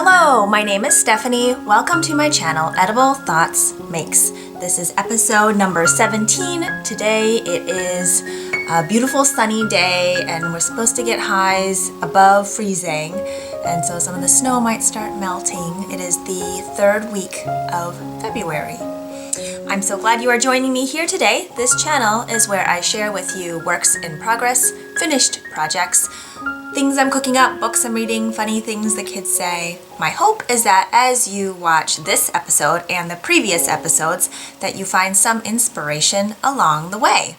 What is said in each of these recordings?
Hello, my name is Stephanie. Welcome to my channel, Edible Thoughts Makes. This is episode number 17. Today it is a beautiful sunny day and we're supposed to get highs above freezing, and so some of the snow might start melting. It is the third week of February. I'm so glad you are joining me here today. This channel is where I share with you works in progress, finished projects, things I'm cooking up, books I'm reading, funny things the kids say. My hope is that as you watch this episode and the previous episodes, that you find some inspiration along the way.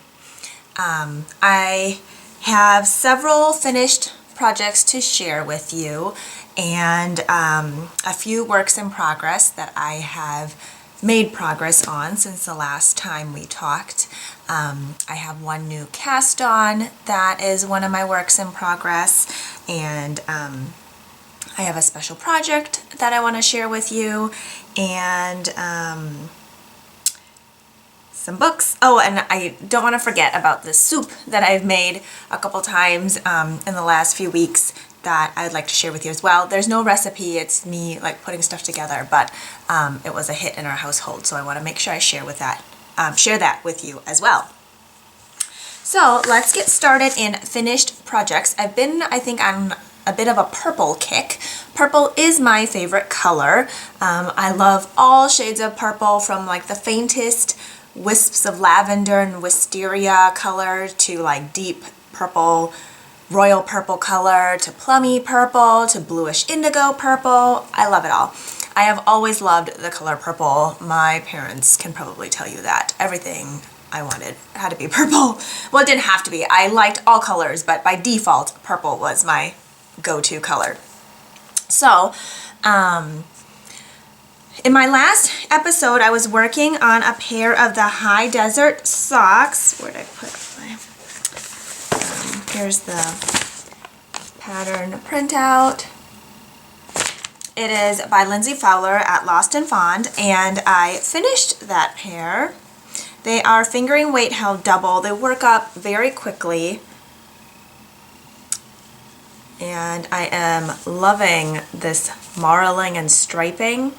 I have several finished projects to share with you, and a few works in progress that I have made progress on since the last time we talked. I have one new cast on that is one of my works in progress, and I have a special project that I want to share with you, and some books. Oh, and I don't want to forget about the soup that I've made a couple times in the last few weeks that I'd like to share with you as well. There's no recipe, it's me like putting stuff together, but it was a hit in our household, so I want to make sure I share that with you as well. So let's get started in finished projects. I've been, I think, on a bit of a purple kick. Purple is my favorite color. I love all shades of purple, from like the faintest wisps of lavender and wisteria color to like deep purple, royal purple color, to plummy purple, to bluish indigo purple. I love it all. I have always loved the color purple. My parents can probably tell you that. Everything I wanted had to be purple. Well, it didn't have to be. I liked all colors, but by default, purple was my go-to color. So, in my last episode, I was working on a pair of the high desert socks. Where did I put my... here's the pattern printout. It is by Lindsay Fowler at Lost and Fond, and I finished that pair. They are fingering weight held double. They work up very quickly, and I am loving this marling and striping.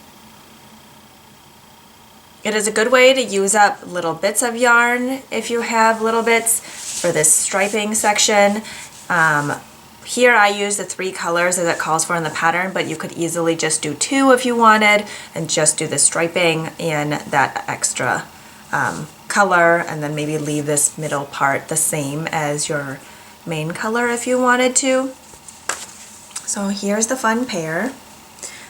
It is a good way to use up little bits of yarn if you have little bits for this striping section. Here I use the 3 colors as it calls for in the pattern, but you could easily just do 2 if you wanted and just do the striping in that extra color, and then maybe leave this middle part the same as your main color if you wanted to. So here's the fun pair.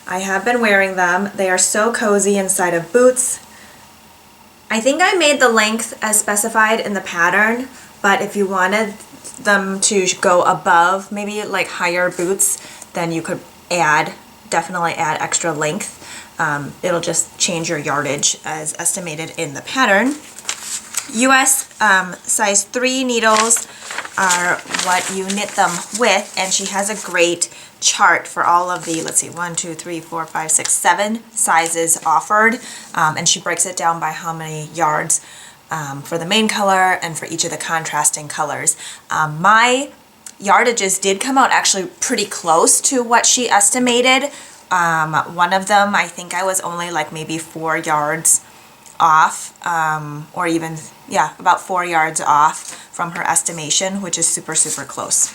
I have been wearing them. They are so cozy inside of boots. I think I made the length as specified in the pattern, but if you wanted them to go above, maybe like higher boots, then you could definitely add extra length. It'll just change your yardage as estimated in the pattern. US size 3 needles are what you knit them with, and she has a great chart for all of the, let's see, 1, 2, 3, 4, 5, 6, 7 sizes offered, and she breaks it down by how many yards for the main color and for each of the contrasting colors. My yardages did come out actually pretty close to what she estimated. One of them, I think I was only like maybe 4 yards off, or even, yeah, about 4 yards off from her estimation, which is super, super close.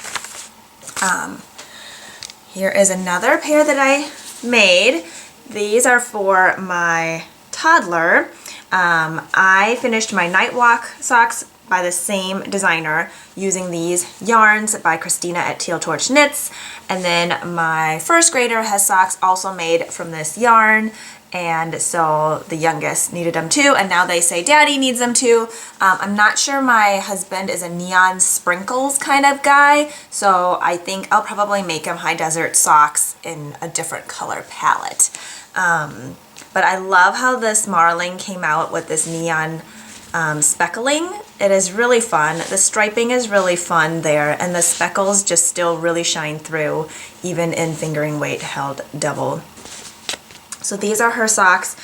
Here is another pair that I made. These are for my toddler. I finished my night walk socks by the same designer using these yarns by Christina at Teal Torch Knits, and then my first grader has socks also made from this yarn, and so the youngest needed them too, and now they say daddy needs them too. I'm not sure my husband is a neon sprinkles kind of guy, so I think I'll probably make him high desert socks in a different color palette. But I love how this marling came out with this neon speckling. It is really fun. The striping is really fun there, and the speckles just still really shine through, even in fingering weight held double. So these are her socks.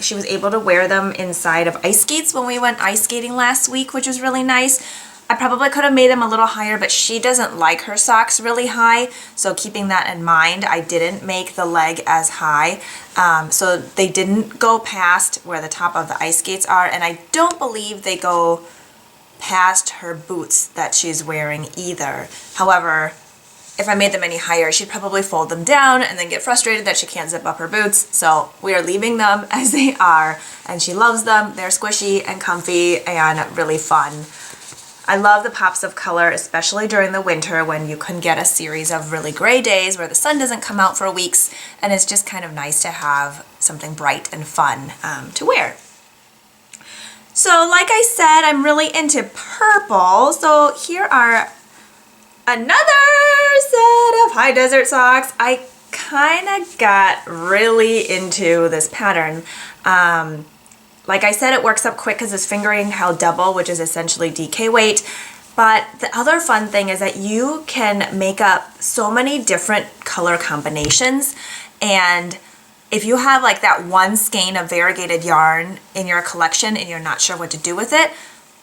She was able to wear them inside of ice skates when we went ice skating last week, which was really nice. I probably could have made them a little higher, but she doesn't like her socks really high. So keeping that in mind, I didn't make the leg as high. So they didn't go past where the top of the ice skates are. And I don't believe they go past her boots that she's wearing either. However, if I made them any higher, she'd probably fold them down and then get frustrated that she can't zip up her boots. So we are leaving them as they are, and she loves them. They're squishy and comfy and really fun. I love the pops of color, especially during the winter when you can get a series of really gray days where the sun doesn't come out for weeks, and it's just kind of nice to have something bright and fun to wear. So like I said, I'm really into purple. So here are another set of high desert socks. I kind of got really into this pattern. Like I said, it works up quick because it's fingering held double, which is essentially DK weight. But the other fun thing is that you can make up so many different color combinations. And if you have like that one skein of variegated yarn in your collection and you're not sure what to do with it,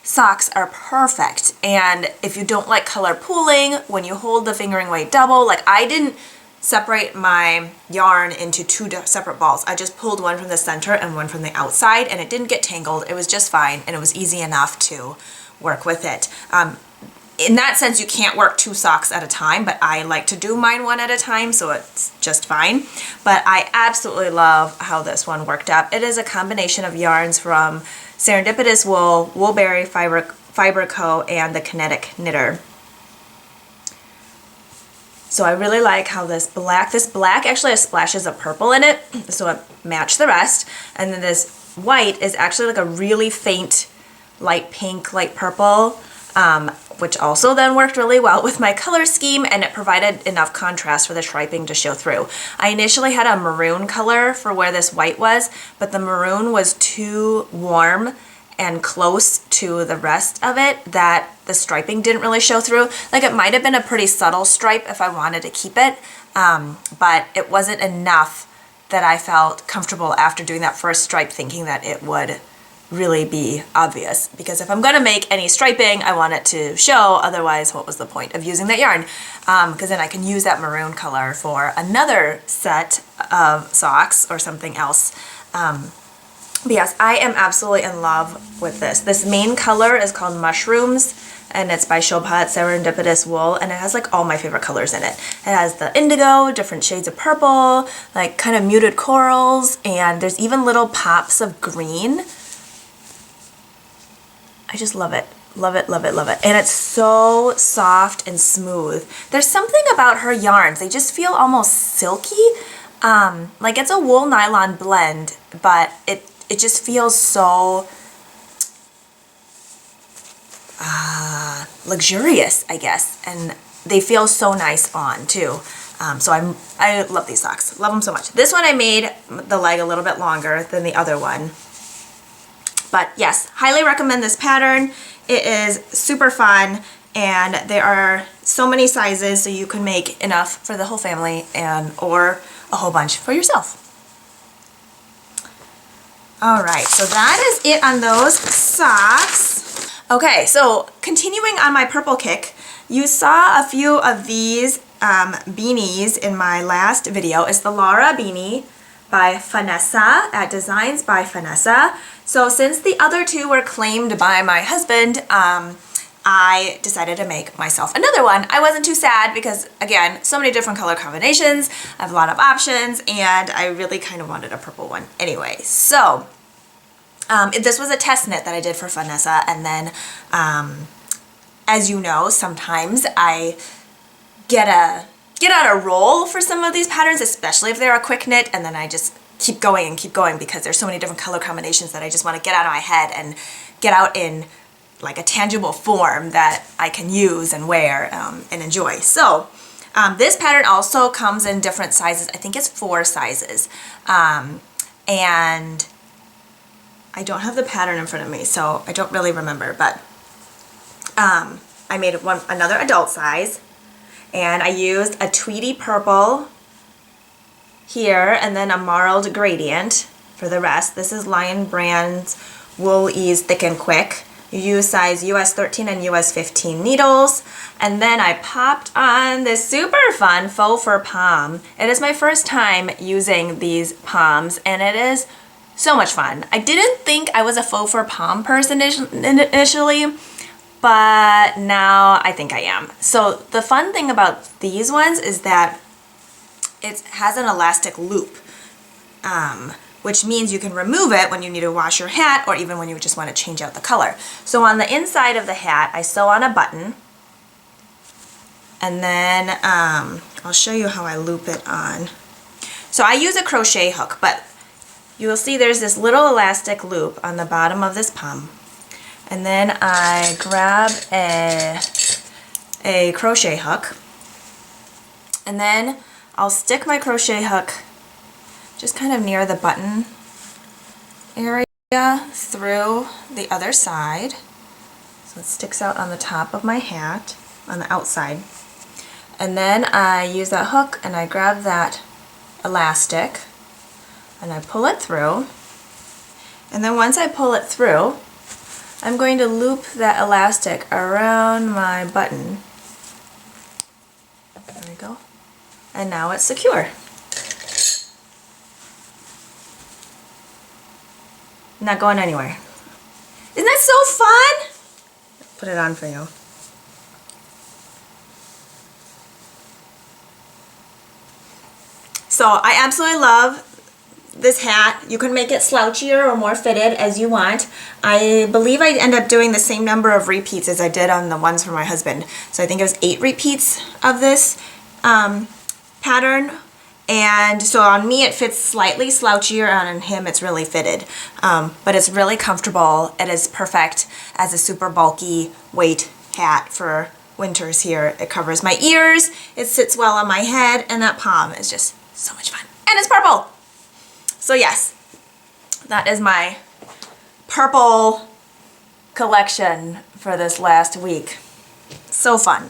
socks are perfect. And if you don't like color pooling, when you hold the fingering weight double, like I didn't separate my yarn into two separate balls. I just pulled one from the center and one from the outside, and it didn't get tangled. It was just fine, and it was easy enough to work with it. In that sense, you can't work two socks at a time, but I like to do mine one at a time, so it's just fine. But I absolutely love how this one worked up. It is a combination of yarns from Serendipitous Wool, Woolberry Fiber Co., and the Kinetic Knitter. So I really like how this black actually has splashes of purple in it, so it matched the rest. And then this white is actually like a really faint light pink, light purple, which also then worked really well with my color scheme, and it provided enough contrast for the striping to show through. I initially had a maroon color for where this white was, but the maroon was too warm and close to the rest of it that the striping didn't really show through. Like it might have been a pretty subtle stripe if I wanted to keep it, but it wasn't enough that I felt comfortable after doing that first stripe thinking that it would really be obvious. Because if I'm gonna make any striping, I want it to show, otherwise what was the point of using that yarn? Because then I can use that maroon color for another set of socks or something else. But yes, I am absolutely in love with this. This main color is called Mushrooms, and it's by Chopard Serendipitous Wool, and it has like all my favorite colors in it. It has the indigo, different shades of purple, like kind of muted corals, and there's even little pops of green. I just love it. Love it, love it, love it. And it's so soft and smooth. There's something about her yarns. They just feel almost silky. Like it's a wool nylon blend, but it just feels so luxurious, I guess. And they feel so nice on too. So I love these socks. Love them so much. This one I made the leg a little bit longer than the other one. But yes, highly recommend this pattern. It is super fun, and there are so many sizes, so you can make enough for the whole family or a whole bunch for yourself. All right, so that is it on those socks. Okay, so continuing on my purple kick, you saw a few of these beanies in my last video. It's the Laura beanie by Vanessa at Designs by Vanessa. So since the other two were claimed by my husband, I decided to make myself another one. I wasn't too sad because, again, so many different color combinations, I have a lot of options, and I really kind of wanted a purple one anyway. So this was a test knit that I did for Vanessa, and then as you know, sometimes I get on a roll for some of these patterns, especially if they're a quick knit, and then I just keep going and keep going because there's so many different color combinations that I just want to get out of my head and get out in like a tangible form that I can use and wear and enjoy. So this pattern also comes in different sizes. I think it's 4 sizes. And I don't have the pattern in front of me, so I don't really remember, but I made another adult size, and I used a tweedy purple here and then a marled gradient for the rest. This is Lion Brand's Wool Ease Thick and Quick. You use size US 13 and US 15 needles. And then I popped on this super fun faux fur pom. It is my first time using these poms, and it is so much fun. I didn't think I was a faux fur pom person initially, but now I think I am. So the fun thing about these ones is that it has an elastic loop, which means you can remove it when you need to wash your hat or even when you just want to change out the color. So on the inside of the hat, I sew on a button, and then I'll show you how I loop it on. So I use a crochet hook, but you will see there's this little elastic loop on the bottom of this pom. And then I grab a crochet hook, and then I'll stick my crochet hook just kind of near the button area through the other side. So it sticks out on the top of my hat, on the outside. And then I use that hook and I grab that elastic and I pull it through. And then once I pull it through, I'm going to loop that elastic around my button. There we go. And now it's secure. Not going anywhere. Isn't that so fun? Put it on for you. So I absolutely love this hat. You can make it slouchier or more fitted as you want. I believe I end up doing the same number of repeats as I did on the ones for my husband. So I think it was 8 repeats of this pattern. And so on me it fits slightly slouchier, and on him it's really fitted. But it's really comfortable. It is perfect as a super bulky weight hat for winters here. It covers my ears, it sits well on my head, and that pom is just so much fun. And it's purple! So yes, that is my purple collection for this last week. So fun.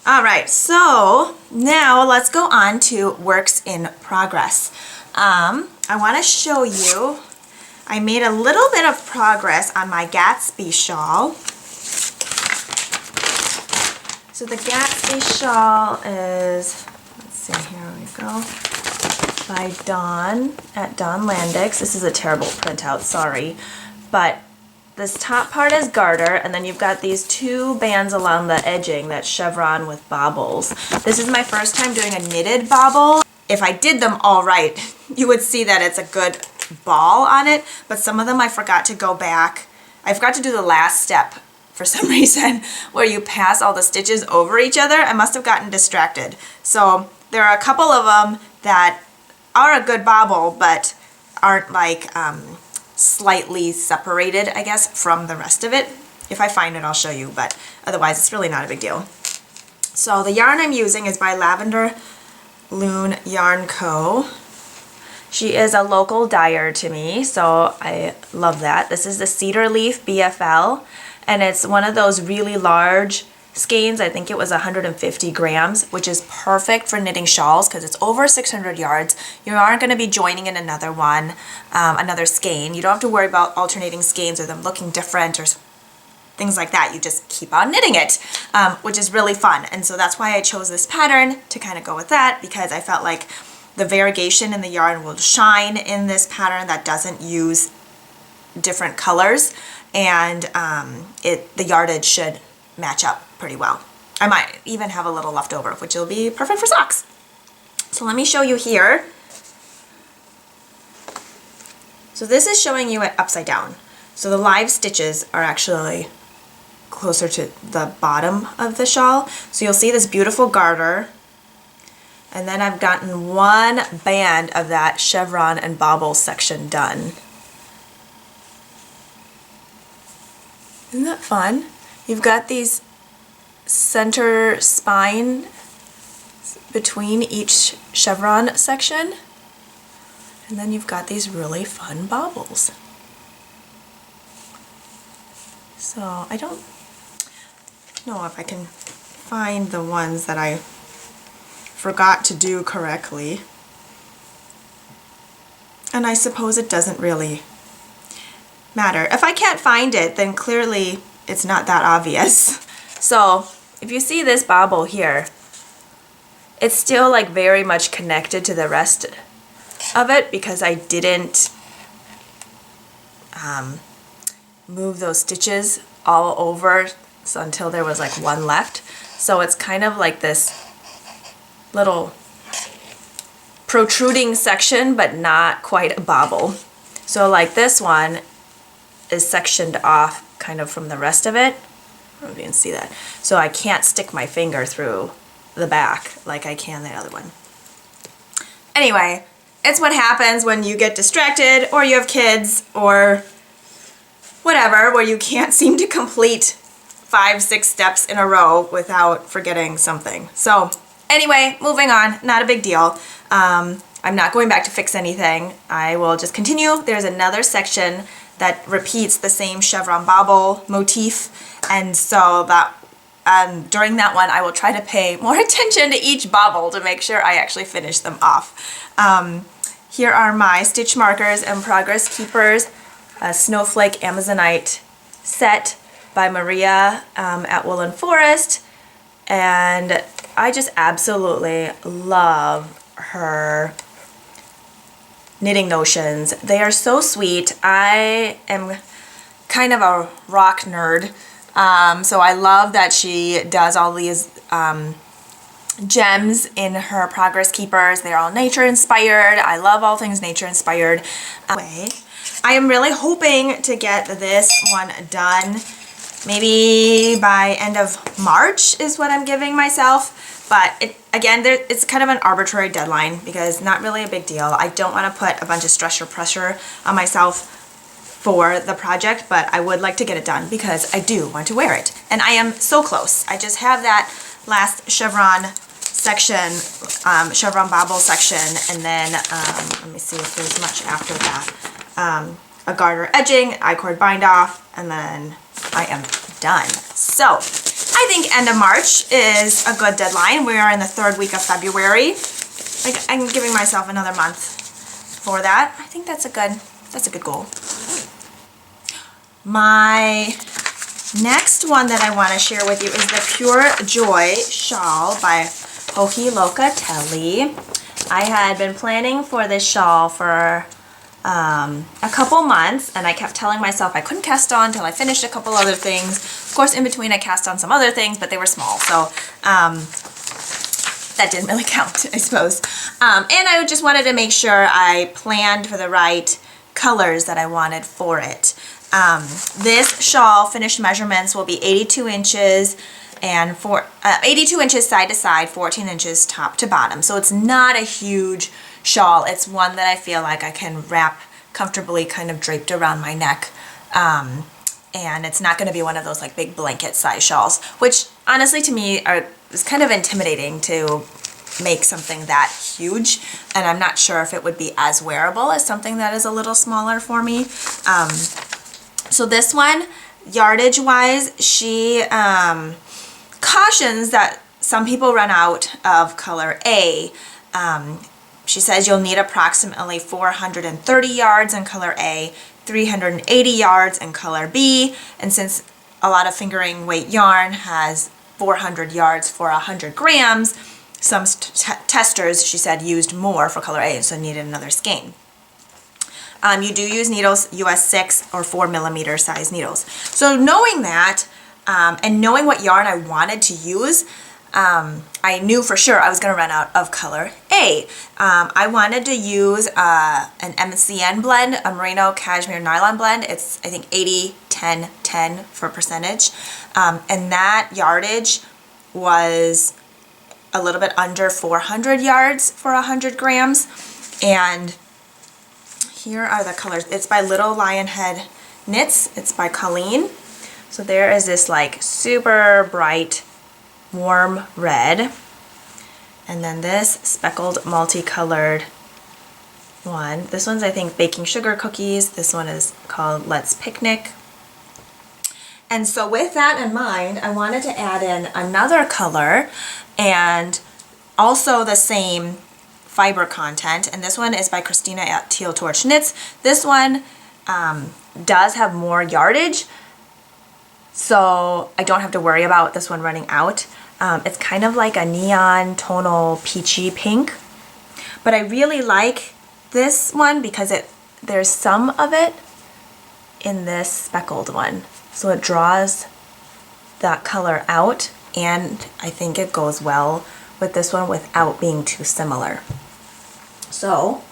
All right, so now let's go on to works in progress. I want to show you, I made a little bit of progress on my Gatsby shawl. So the Gatsby shawl is, let's see, here we go, by Dawn at Dawn Landix. This is a terrible printout, sorry, but this top part is garter, and then you've got these 2 bands along the edging that chevron with bobbles. This is my first time doing a knitted bobble. If I did them all right, you would see that it's a good ball on it, but some of them I forgot to go back. I forgot to do the last step for some reason, where you pass all the stitches over each other. I must have gotten distracted. So there are a couple of them that are a good bobble, but aren't like slightly separated, I guess, from the rest of it. If I find it, I'll show you, but otherwise it's really not a big deal. So the yarn I'm using is by Lavender Loon Yarn Co. She is a local dyer to me, so I love that. This is the Cedar Leaf BFL, and it's one of those really large skeins. I think it was 150 grams, which is perfect for knitting shawls because it's over 600 yards. You aren't going to be joining in another one, another skein. You don't have to worry about alternating skeins or them looking different or things like that. You just keep on knitting it, which is really fun. And so that's why I chose this pattern to kind of go with that, because I felt like the variegation in the yarn will shine in this pattern that doesn't use different colors, and the yardage should match up pretty well. I might even have a little left over, which will be perfect for socks. So let me show you here. So this is showing you it upside down. So the live stitches are actually closer to the bottom of the shawl. So you'll see this beautiful garter, and then I've gotten 1 band of that chevron and bobble section done. Isn't that fun? You've got these center spine between each chevron section, and then you've got these really fun bobbles. So I don't know if I can find the ones that I forgot to do correctly, and I suppose it doesn't really matter. If I can't find it, then clearly it's not that obvious. So if you see this bobble here, it's still like very much connected to the rest of it because I didn't move those stitches all over so until there was like one left. So it's kind of like this little protruding section, but not quite a bobble. So like this one is sectioned off kind of from the rest of it. I don't know if you can see that. So I can't stick my finger through the back like I can the other one. Anyway, it's what happens when you get distracted or you have kids or whatever, where you can't seem to complete 5-6 steps in a row without forgetting something. So anyway, moving on, not a big deal. I'm not going back to fix anything. I will just continue. There's another section that repeats the same chevron bobble motif, and so that during that one I will try to pay more attention to each bobble to make sure I actually finish them off. Here are my stitch markers and progress keepers, a snowflake Amazonite set by Maria at Woolen Forest, and I just absolutely love her knitting notions. They are so sweet. I am kind of a rock nerd, so I love that she does all these gems in her progress keepers. They're all nature inspired. I love all things nature inspired. I am really hoping to get this one done maybe by end of March is what I'm giving myself. But it's kind of an arbitrary deadline because not really a big deal. I don't want to put a bunch of stress or pressure on myself for the project, but I would like to get it done because I do want to wear it. And I am so close. I just have that last chevron section, chevron bobble section, and then let me see if there's much after that. A garter edging, I-cord bind off, and then I am done. So I think end of March is a good deadline. We are in the 3rd week of February. I'm giving myself another month for that. I think that's a good goal. My next one that I want to share with you is the Pure Joy Shawl by Hohi Locatelli. I had been planning for this shawl for a couple months, and I kept telling myself I couldn't cast on until I finished a couple other things. Of course, in between I cast on some other things, but they were small, so that didn't really count, I suppose. And I just wanted to make sure I planned for the right colors that I wanted for it. This shawl finished measurements will be 82 inches and 82 inches side to side, 14 inches top to bottom. So it's not a huge shawl. It's one that I feel like I can wrap comfortably kind of draped around my neck. And it's not going to be one of those like big blanket size shawls, which honestly to me is kind of intimidating to make something that huge. And I'm not sure if it would be as wearable as something that is a little smaller for me. So this one, yardage wise, she cautions that some people run out of color A. She says you'll need approximately 430 yards in color A, 380 yards in color B, and since a lot of fingering weight yarn has 400 yards for 100 grams, some testers, she said, used more for color A, so needed another skein. You do use needles, US 6 or 4mm size needles. So knowing that, and knowing what yarn I wanted to use, I knew for sure I was going to run out of color A. I wanted to use an MCN blend, a merino cashmere nylon blend. It's I think 80, 10, 10 for percentage. And that yardage was a little bit under 400 yards for 100 grams. And here are the colors. It's by Little Lionhead Knits. It's by Colleen. So there is this like super bright warm red, and then this speckled multicolored one. This one's I think baking sugar cookies. This one is called Let's Picnic. And so with that in mind, I wanted to add in another color and also the same fiber content, and this one is by Christina at Teal Torch Knits. This one does have more yardage, so I don't have to worry about this one running out. It's kind of like a neon tonal peachy pink, but I really like this one because there's some of it in this speckled one, so it draws that color out, and I think it goes well with this one without being too similar. So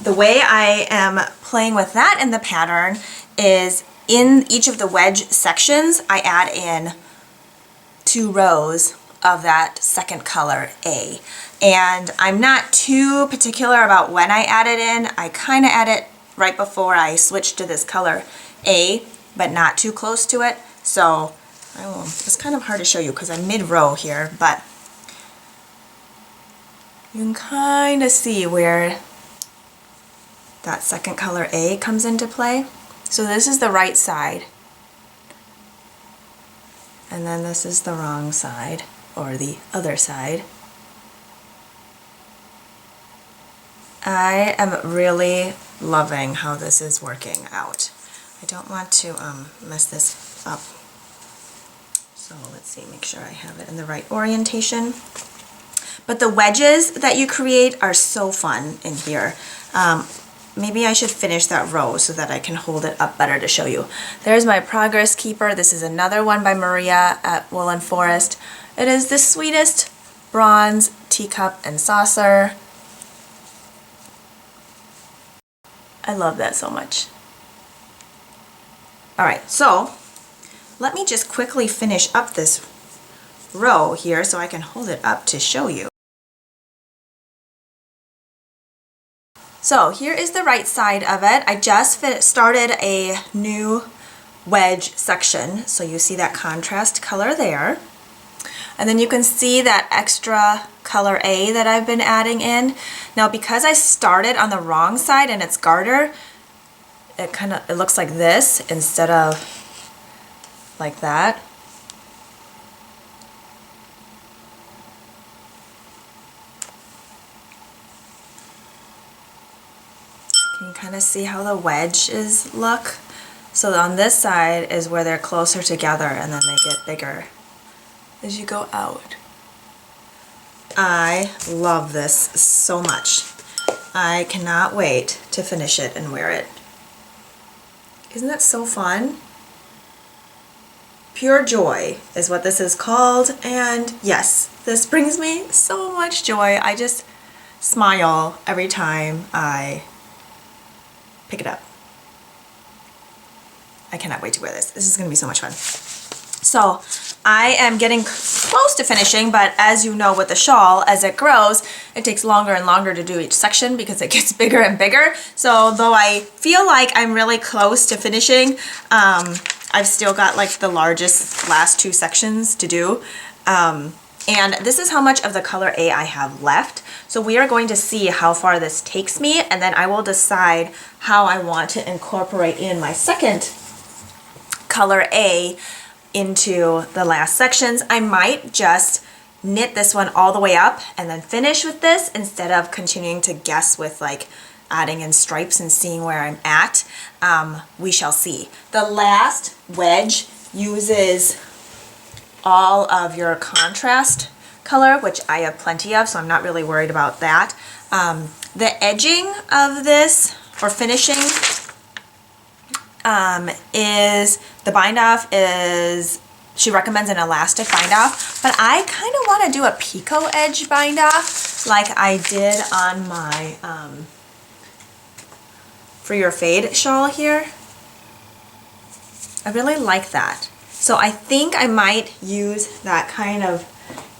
the way I am playing with that in the pattern is in each of the wedge sections, I add in 2 rows of that second color A. And I'm not too particular about when I add it in. I kind of add it right before I switch to this color A, but not too close to it. So it's kind of hard to show you because I'm mid-row here, but you can kind of see where that second color A comes into play. So this is the right side, and then this is the wrong side, or the other side. I am really loving how this is working out. I don't want to mess this up. So let's see, make sure I have it in the right orientation. But the wedges that you create are so fun in here. Maybe I should finish that row so that I can hold it up better to show you. There's my progress keeper. This is another one by Maria at Woolen Forest. It is the sweetest bronze teacup and saucer. I love that so much. All right, so let me just quickly finish up this row here so I can hold it up to show you. So here is the right side of it. I just started a new wedge section, so you see that contrast color there. And then you can see that extra color A that I've been adding in. Now because I started on the wrong side and it's garter, it looks like this instead of like that. Can you kind of see how the wedges look? So on this side is where they're closer together and then they get bigger as you go out. I love this so much. I cannot wait to finish it and wear it. Isn't that so fun? Pure joy is what this is called, and yes, this brings me so much joy. I just smile every time I pick it up. I cannot wait to wear this. This is going to be so much fun. So I am getting close to finishing, but as you know with the shawl, as it grows, it takes longer and longer to do each section because it gets bigger and bigger. So though I feel like I'm really close to finishing, I've still got like the largest last 2 sections to do. And this is how much of the color A I have left. So we are going to see how far this takes me, and then I will decide how I want to incorporate in my second color A into the last sections. I might just knit this one all the way up and then finish with this instead of continuing to guess with like adding in stripes and seeing where I'm at. We shall see. The last wedge uses all of your contrast color, which I have plenty of, so I'm not really worried about that. The edging of this, or finishing, is, the bind off is, she recommends an elastic bind off, but I kind of want to do a picot edge bind off like I did on my For Your Fade shawl here. I really like that. So I think I might use that kind of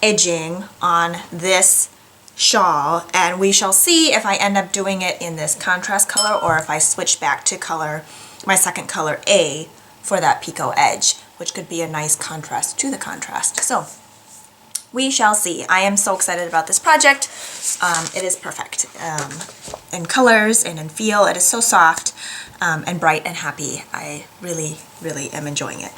edging on this shawl, and we shall see if I end up doing it in this contrast color or if I switch back to color, my second color A, for that picot edge, which could be a nice contrast to the contrast. So we shall see. I am so excited about this project. It is perfect in colors and in feel. It is so soft and bright and happy. I really, really am enjoying it.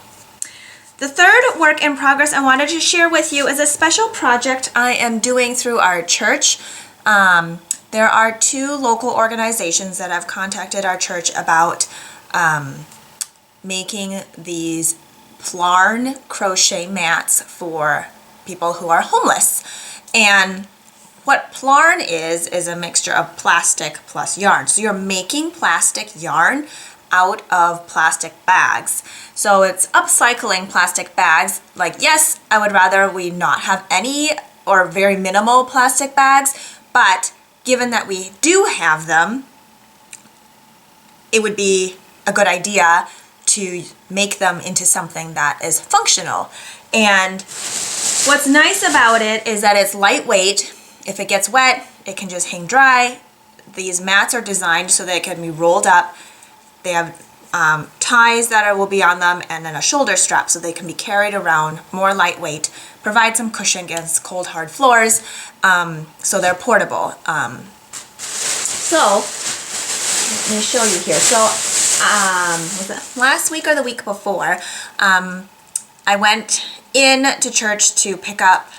The third work in progress I wanted to share with you is a special project I am doing through our church. There are 2 local organizations that have contacted our church about making these Plarn crochet mats for people who are homeless. And what Plarn is a mixture of plastic plus yarn. So you're making plastic yarn out of plastic bags. So it's upcycling plastic bags. Like, yes, I would rather we not have any or very minimal plastic bags, but given that we do have them, it would be a good idea to make them into something that is functional. And what's nice about it is that it's lightweight. If it gets wet, it can just hang dry. These mats are designed so they can be rolled up. They have ties that will be on them, and then a shoulder strap so they can be carried around, more lightweight, provide some cushion against cold hard floors, so they're portable. So let me show you here. So was it last week or the week before, I went in to church to pick up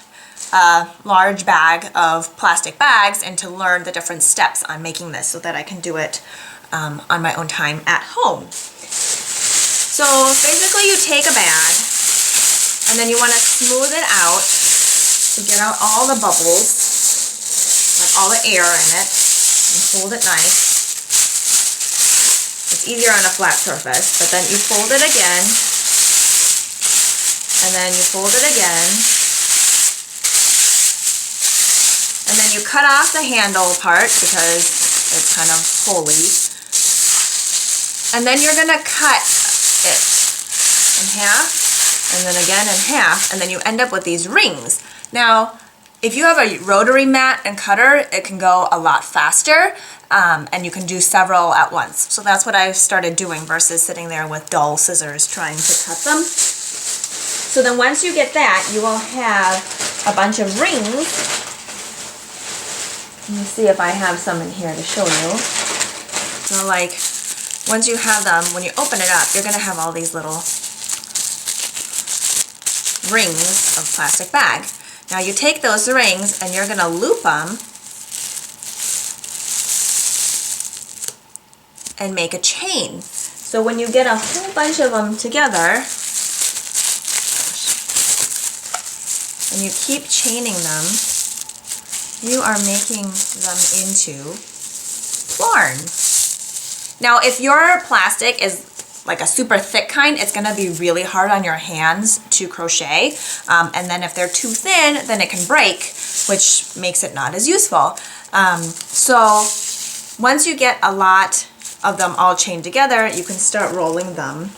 a large bag of plastic bags and to learn the different steps on making this so that I can do it on my own time at home. So basically you take a bag and then you want to smooth it out to get out all the bubbles, like all the air in it, and hold it nice. It's easier on a flat surface, but then you fold it again, and then you fold it again, and then you cut off the handle part because it's kind of pulley, and then you're going to cut it in half, and then again in half, and then you end up with these rings. Now, if you have a rotary mat and cutter, it can go a lot faster, and you can do several at once. So that's what I started doing versus sitting there with dull scissors trying to cut them. So then once you get that, you will have a bunch of rings. Let me see if I have some in here to show you. So like, once you have them, when you open it up, you're going to have all these little rings of plastic bag. Now you take those rings and you're going to loop them and make a chain. So when you get a whole bunch of them together, and you keep chaining them, you are making them into Plarn. Now if your plastic is like a super thick kind, it's going to be really hard on your hands to crochet, and then if they're too thin, then it can break, which makes it not as useful. So once you get a lot of them all chained together, you can start rolling them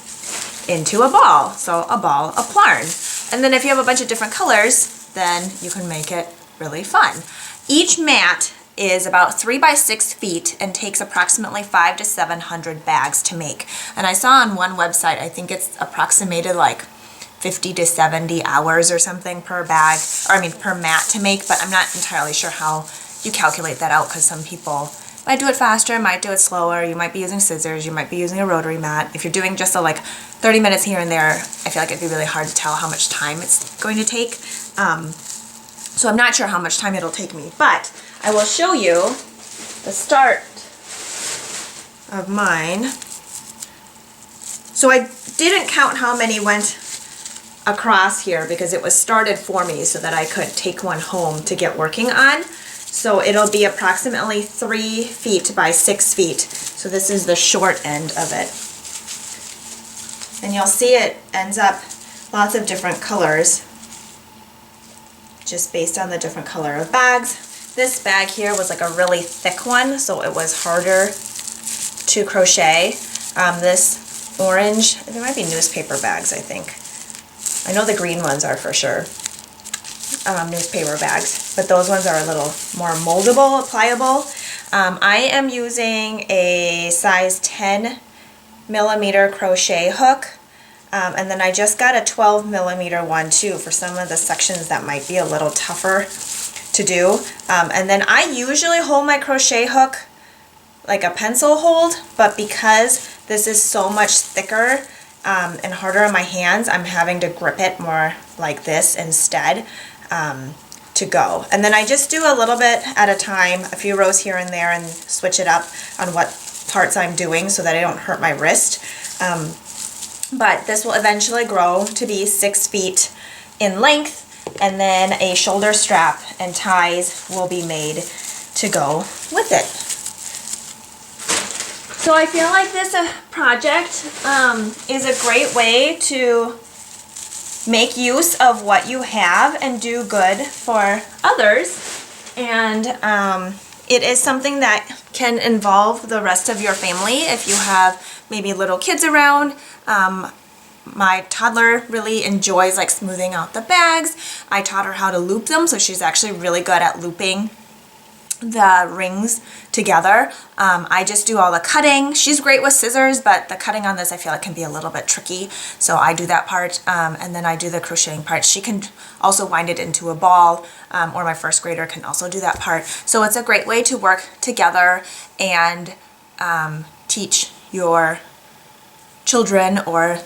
into a ball. So a ball of Plarn. And then if you have a bunch of different colors, then you can make it really fun. Each mat is about 3 by 6 feet and takes approximately 500 to 700 bags to make. And I saw on one website, I think it's approximated like 50 to 70 hours or something per bag, or I mean per mat to make, but I'm not entirely sure how you calculate that out because some people might do it faster, might do it slower, you might be using scissors, you might be using a rotary mat. If you're doing just a like 30 minutes here and there, I feel like it'd be really hard to tell how much time it's going to take. So I'm not sure how much time it'll take me, but I will show you the start of mine. So I didn't count how many went across here because it was started for me so that I could take one home to get working on. So it'll be approximately 3 feet by 6 feet. So this is the short end of it. And you'll see it ends up lots of different colors just based on the different color of bags. This bag here was like a really thick one, so it was harder to crochet. This orange, there might be newspaper bags, I think. I know the green ones are for sure. Newspaper bags, but those ones are a little more moldable, pliable. I am using a size 10 millimeter crochet hook, and then I just got a 12 millimeter one too for some of the sections that might be a little tougher to do. And then I usually hold my crochet hook like a pencil hold, but because this is so much thicker and harder on my hands, I'm having to grip it more like this instead. To go. And then I just do a little bit at a time, a few rows here and there, and switch it up on what parts I'm doing so that I don't hurt my wrist. But this will eventually grow to be 6 feet in length, and then a shoulder strap and ties will be made to go with it. So I feel like this project is a great way to make use of what you have and do good for others. And it is something that can involve the rest of your family if you have maybe little kids around. My toddler really enjoys like smoothing out the bags. I taught her how to loop them, so she's actually really good at looping the rings together. I just do all the cutting. She's great with scissors, but the cutting on this I feel like can be a little bit tricky, so I do that part, and then I do the crocheting part. She can also wind it into a ball, or my first grader can also do that part. So it's a great way to work together and teach your children or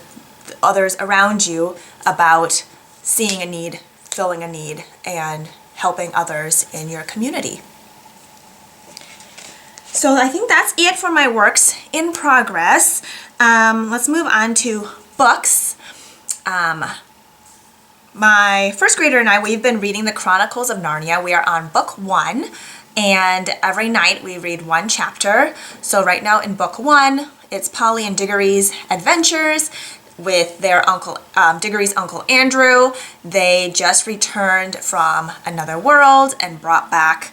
others around you about seeing a need, filling a need, and helping others in your community. So I think that's it for my works in progress. Let's move on to books. My first grader and I, we've been reading the Chronicles of Narnia. We are on book 1, and every night we read 1 chapter. So right now in book 1, it's Polly and Diggory's adventures with their uncle, Diggory's uncle Andrew. They just returned from another world and brought back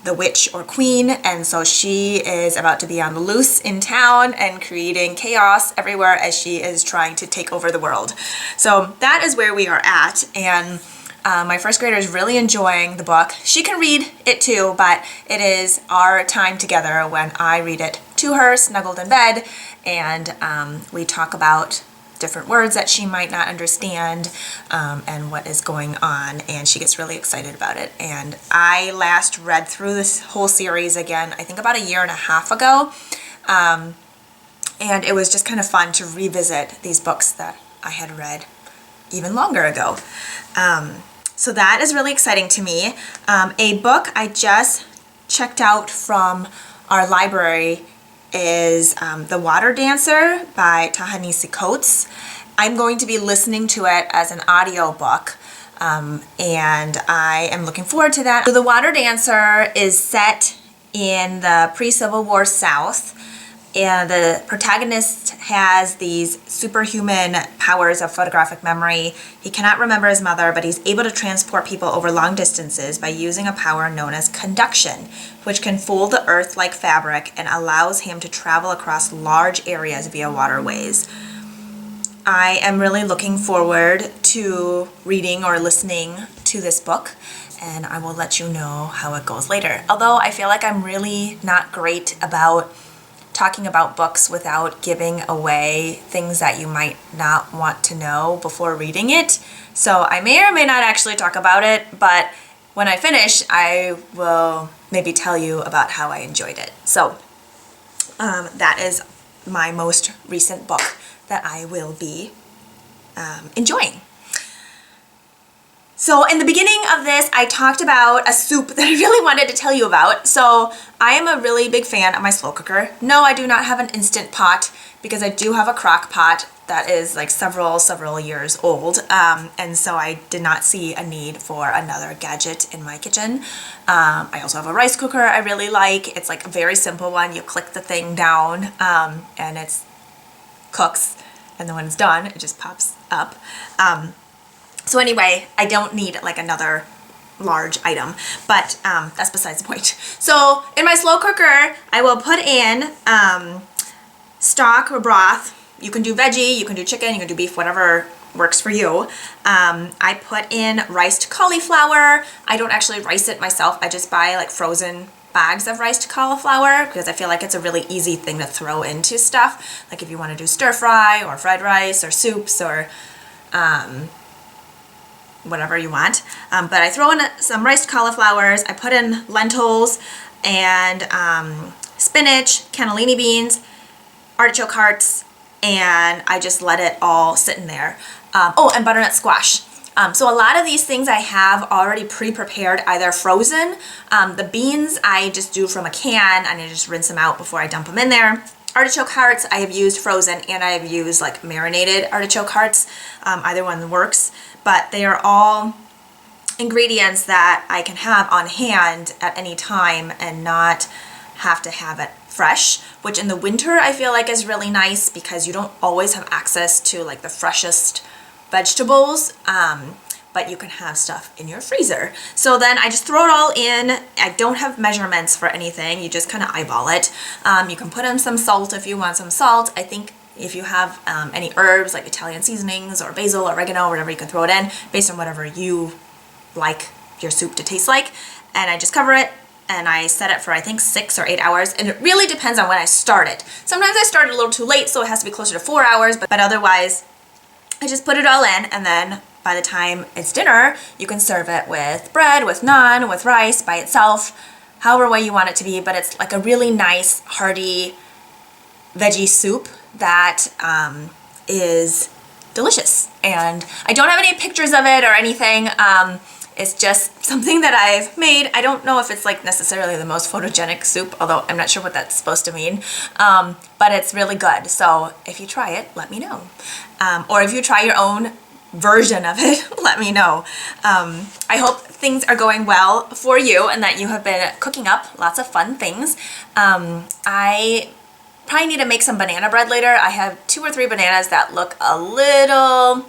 the witch or queen, and so she is about to be on the loose in town and creating chaos everywhere as she is trying to take over the world. So that is where we are at, and my first grader is really enjoying the book. She can read it too, but it is our time together when I read it to her, snuggled in bed, and we talk about different words that she might not understand, and what is going on, and she gets really excited about it. And I last read through this whole series again, I think about 1.5 years ago, and it was just kind of fun to revisit these books that I had read even longer ago. So that is really exciting to me. A book I just checked out from our library is The Water Dancer by Ta-Nehisi Coates. I'm going to be listening to it as an audio book, and I am looking forward to that. So The Water Dancer is set in the pre-Civil War South, and the protagonist has these superhuman powers of photographic memory. He cannot remember his mother, but he's able to transport people over long distances by using a power known as conduction, which can fold the earth like fabric and allows him to travel across large areas via waterways. I am really looking forward to reading or listening to this book, and I will let you know how it goes later. Although I feel like I'm really not great about talking about books without giving away things that you might not want to know before reading it. So I may or may not actually talk about it, but when I finish, I will maybe tell you about how I enjoyed it. So that is my most recent book that I will be enjoying. So in the beginning of this, I talked about a soup that I really wanted to tell you about. So I am a really big fan of my slow cooker. No, I do not have an Instant Pot because I do have a crock pot that is like several years old. And so I did not see a need for another gadget in my kitchen. I also have a rice cooker I really like. It's like a very simple one. You click the thing down and it cooks. And then when it's done, it just pops up. So anyway, I don't need like another large item, but that's besides the point. So in my slow cooker, I will put in stock or broth. You can do veggie, you can do chicken, you can do beef, whatever works for you. I put in riced cauliflower. I don't actually rice it myself. I just buy like frozen bags of riced cauliflower because I feel like it's a really easy thing to throw into stuff. Like if you want to do stir fry or fried rice or soups or whatever you want. But I throw in some riced cauliflowers. I put in lentils and spinach, cannellini beans, artichoke hearts, and I just let it all sit in there. Oh, and butternut squash. So a lot of these things I have already pre-prepared, either frozen. The beans I just do from a can and I just rinse them out before I dump them in there. Artichoke hearts I have used frozen, and I have used like marinated artichoke hearts. Either one works, but they are all ingredients that I can have on hand at any time and not have to have it fresh, which in the winter I feel like is really nice because you don't always have access to like the freshest vegetables, but you can have stuff in your freezer. So then I just throw it all in. I don't have measurements for anything. You just kind of eyeball it. You can put in some salt if you want some salt. I think if you have any herbs like Italian seasonings or basil or oregano or whatever, you can throw it in based on whatever you like your soup to taste like. And I just cover it and I set it for I think 6 or 8 hours, and it really depends on when I start it. Sometimes I start a little too late, so it has to be closer to 4 hours, but otherwise I just put it all in, and then by the time it's dinner, you can serve it with bread, with naan, with rice, by itself, however way you want it to be, but it's like a really nice, hearty veggie soup that is delicious. And I don't have any pictures of it or anything. It's just something that I've made. I don't know if it's like necessarily the most photogenic soup, although I'm not sure what that's supposed to mean, but it's really good. So if you try it, let me know. Or if you try your own version of it, let me know. I hope things are going well for you and that you have been cooking up lots of fun things. I probably need to make some banana bread later. I have 2 or 3 bananas that look a little,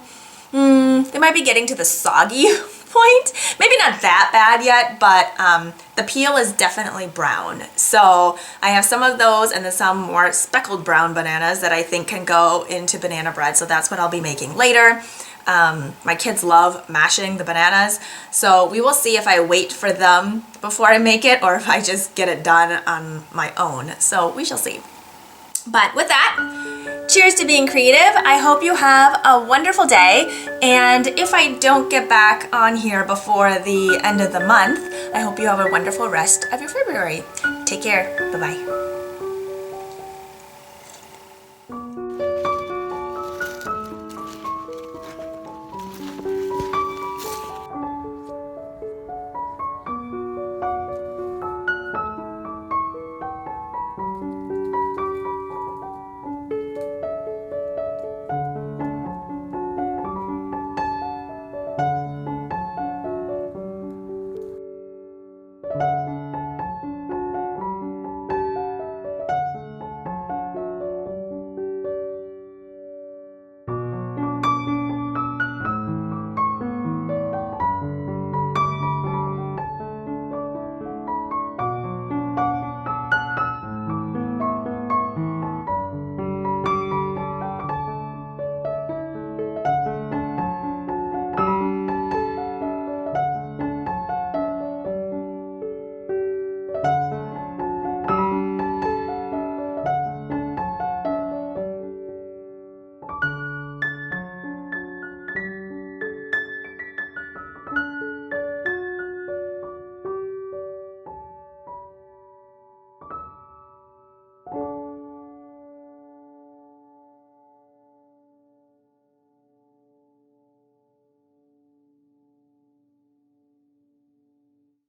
they might be getting to the soggy point. Maybe not that bad yet, but the peel is definitely brown. So I have some of those and then some more speckled brown bananas that I think can go into banana bread. So that's what I'll be making later. My kids love mashing the bananas, so we will see if I wait for them before I make it or if I just get it done on my own. So we shall see. But with that, cheers to being creative. I hope you have a wonderful day, and if I don't get back on here before the end of the month, I hope you have a wonderful rest of your February. Take care. Bye-bye.